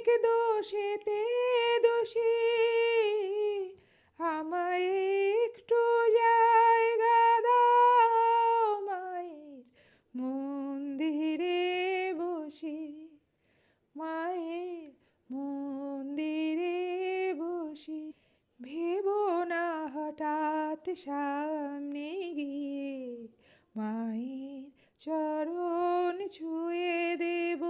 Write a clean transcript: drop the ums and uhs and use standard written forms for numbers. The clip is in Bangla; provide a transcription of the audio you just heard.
অনেক দোষেতে দোষী, আমায় একটু জায়গা দাও মায়ের মন্দিরে বসি, মায়ের মন্দিরে বসি। ভেবো না হঠাৎ